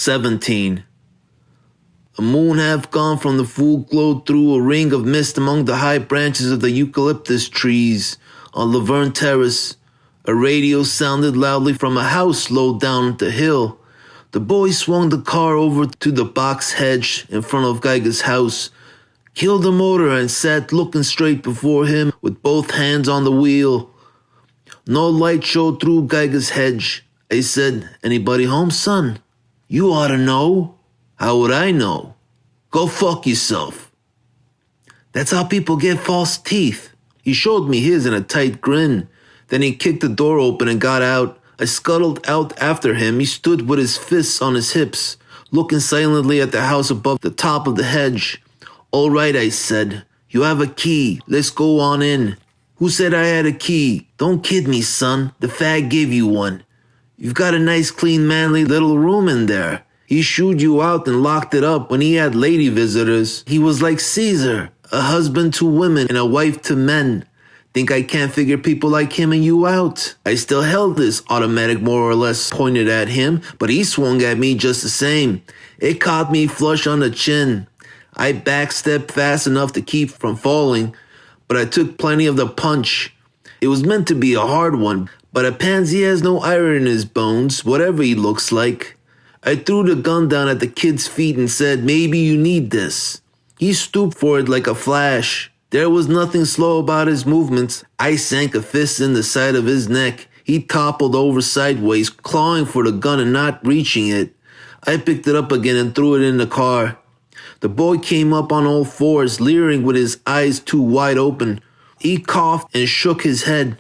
17. A moon half gone from the full glowed through a ring of mist among the high branches of the eucalyptus trees on Laverne Terrace. A radio sounded loudly from a house low down the hill. The boy swung the car over to the box hedge in front of Geiger's house, killed the motor and sat looking straight before him with both hands on the wheel. No light showed through Geiger's hedge. I said, "Anybody home, son?" "You ought to know." "How would I know?" "Go fuck yourself." That's how people get false teeth. He showed me his in a tight grin. Then he kicked the door open and got out. I scuttled out after him. He stood with his fists on his hips, looking silently at the house above the top of the hedge. "All right," I said. "You have a key. Let's go on in." "Who said I had a key?" "Don't kid me, son. The fag gave you one. You've got a nice, clean, manly little room in there. He shooed you out and locked it up when he had lady visitors. He was like Caesar, a husband to women and a wife to men. Think I can't figure people like him and you out?" I still held this automatic more or less pointed at him, but he swung at me just the same. It caught me flush on the chin. I backstepped fast enough to keep from falling, but I took plenty of the punch. It was meant to be a hard one, but a pansy has no iron in his bones, whatever he looks like. I threw the gun down at the kid's feet and said, "Maybe you need this." He stooped for it like a flash. There was nothing slow about his movements. I sank a fist in the side of his neck. He toppled over sideways, clawing for the gun and not reaching it. I picked it up again and threw it in the car. The boy came up on all fours, leering with his eyes too wide open. He coughed and shook his head.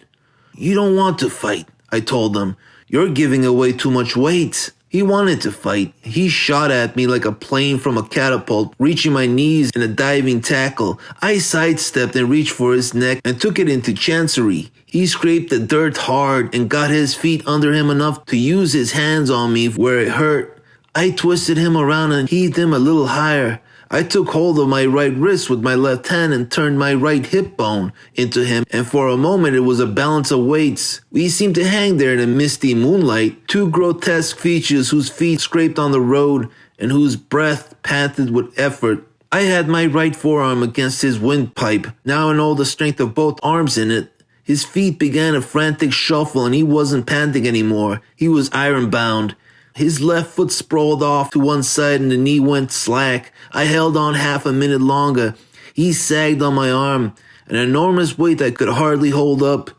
"You don't want to fight," I told him. "You're giving away too much weight." He wanted to fight. He shot at me like a plane from a catapult, reaching my knees in a diving tackle. I sidestepped and reached for his neck and took it into chancery. He scraped the dirt hard and got his feet under him enough to use his hands on me where it hurt. I twisted him around and heaved him a little higher. I took hold of my right wrist with my left hand and turned my right hip bone into him, and for a moment it was a balance of weights. We seemed to hang there in the misty moonlight, two grotesque features whose feet scraped on the road and whose breath panted with effort. I had my right forearm against his windpipe, now in all the strength of both arms in it. His feet began a frantic shuffle and he wasn't panting anymore. He was iron-bound. His left foot sprawled off to one side and the knee went slack. I held on half a minute longer. He sagged on my arm, an enormous weight I could hardly hold up.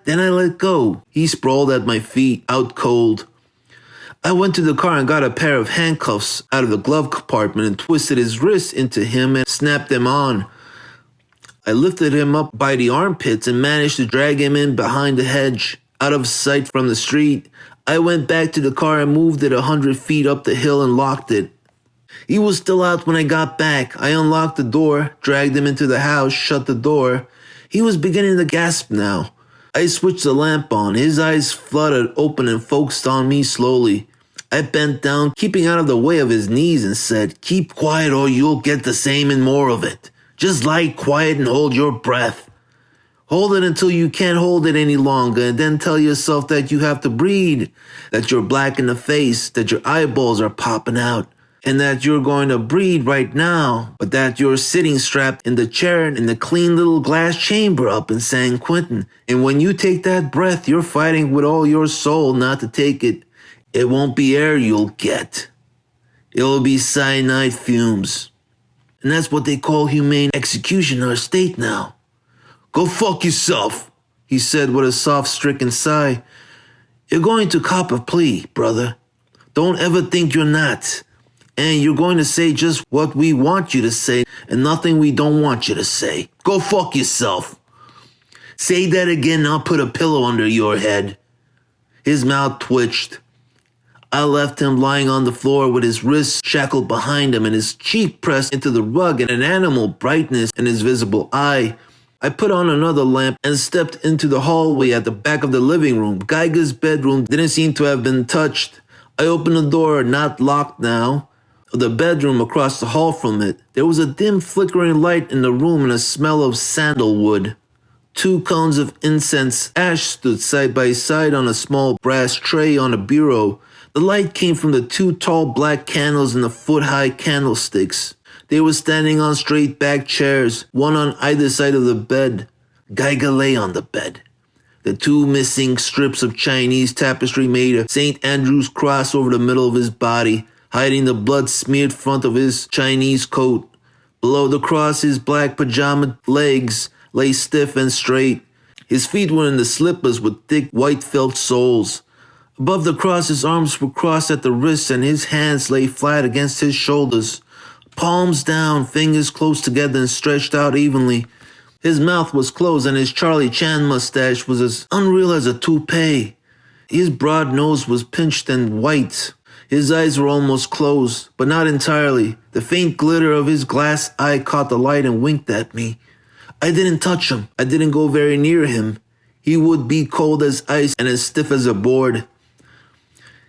Then I let go. He sprawled at my feet, out cold. I went to the car and got a pair of handcuffs out of the glove compartment and twisted his wrists into him and snapped them on. I lifted him up by the armpits and managed to drag him in behind the hedge, out of sight from the street. I went back to the car and moved it 100 feet up the hill and locked it. He was still out when I got back. I unlocked the door, dragged him into the house, shut the door. He was beginning to gasp now. I switched the lamp on. His eyes fluttered open and focused on me slowly. I bent down, keeping out of the way of his knees, and said, "Keep quiet or you'll get the same and more of it. Just lie quiet and hold your breath. Hold it until you can't hold it any longer, and then tell yourself that you have to breathe, that you're black in the face, that your eyeballs are popping out, and that you're going to breathe right now, but that you're sitting strapped in the chair in the clean little glass chamber up in San Quentin. And when you take that breath, you're fighting with all your soul not to take it. It won't be air you'll get. It'll be cyanide fumes. And that's what they call humane execution in our state now." "Go fuck yourself," he said with a soft, stricken sigh. "You're going to cop a plea, brother. Don't ever think you're not. And you're going to say just what we want you to say and nothing we don't want you to say. Go fuck yourself. Say that again and I'll put a pillow under your head." His mouth twitched. I left him lying on the floor with his wrists shackled behind him and his cheek pressed into the rug and an animal brightness in his visible eye. I put on another lamp and stepped into the hallway at the back of the living room. Geiger's bedroom didn't seem to have been touched. I opened the door, not locked now, of the bedroom across the hall from it. There was a dim flickering light in the room and a smell of sandalwood. 2 cones of incense ash stood side by side on a small brass tray on a bureau. The light came from the 2 tall black candles in the foot-high candlesticks. They were standing on straight-back chairs, one on either side of the bed. Geiger lay on the bed. The 2 missing strips of Chinese tapestry made a St. Andrew's cross over the middle of his body, hiding the blood-smeared front of his Chinese coat. Below the cross, his black pajama legs lay stiff and straight. His feet were in the slippers with thick white felt soles. Above the cross, his arms were crossed at the wrists and his hands lay flat against his shoulders. Palms down, fingers close together and stretched out evenly. His mouth was closed and his Charlie Chan mustache was as unreal as a toupee. His broad nose was pinched and white. His eyes were almost closed, but not entirely. The faint glitter of his glass eye caught the light and winked at me. I didn't touch him. I didn't go very near him. He would be cold as ice and as stiff as a board.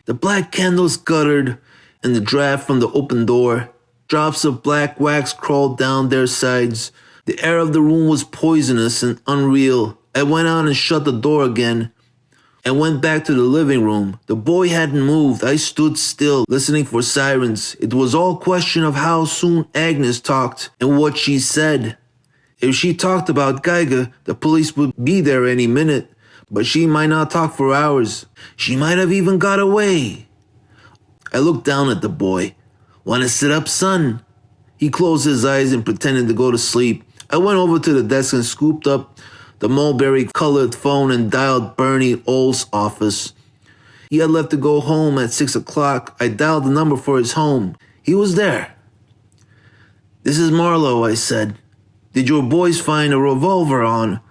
The black candles guttered in the draft from the open door. Drops of black wax crawled down their sides. The air of the room was poisonous and unreal. I went out and shut the door again and went back to the living room. The boy hadn't moved. I stood still, listening for sirens. It was all question of how soon Agnes talked and what she said. If she talked about Geiger, the police would be there any minute, but she might not talk for hours. She might have even got away. I looked down at the boy. "Want to sit up, son?" He closed his eyes and pretended to go to sleep. I went over to the desk and scooped up the mulberry-colored phone and dialed Bernie Oll's office. He had left to go home at 6 o'clock. I dialed the number for his home. He was there. "This is Marlowe," I said. "Did your boys find a revolver on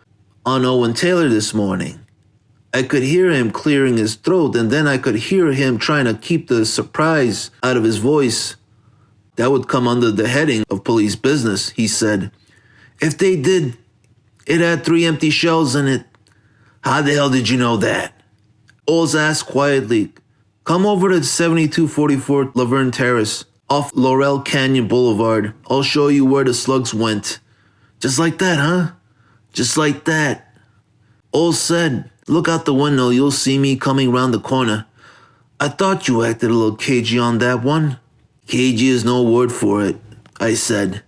Owen Taylor this morning?" I could hear him clearing his throat, and then I could hear him trying to keep the surprise out of his voice. "That would come under the heading of police business," he said. "If they did, it had 3 empty shells in it." "How the hell did you know that?" Olds asked quietly. "Come over to 7244 Laverne Terrace, off Laurel Canyon Boulevard. I'll show you where the slugs went." "Just like that, huh?" "Just like that." Olds said, "Look out the window, you'll see me coming round the corner." "I thought you acted a little cagey on that one." "Cagey is no word for it," I said.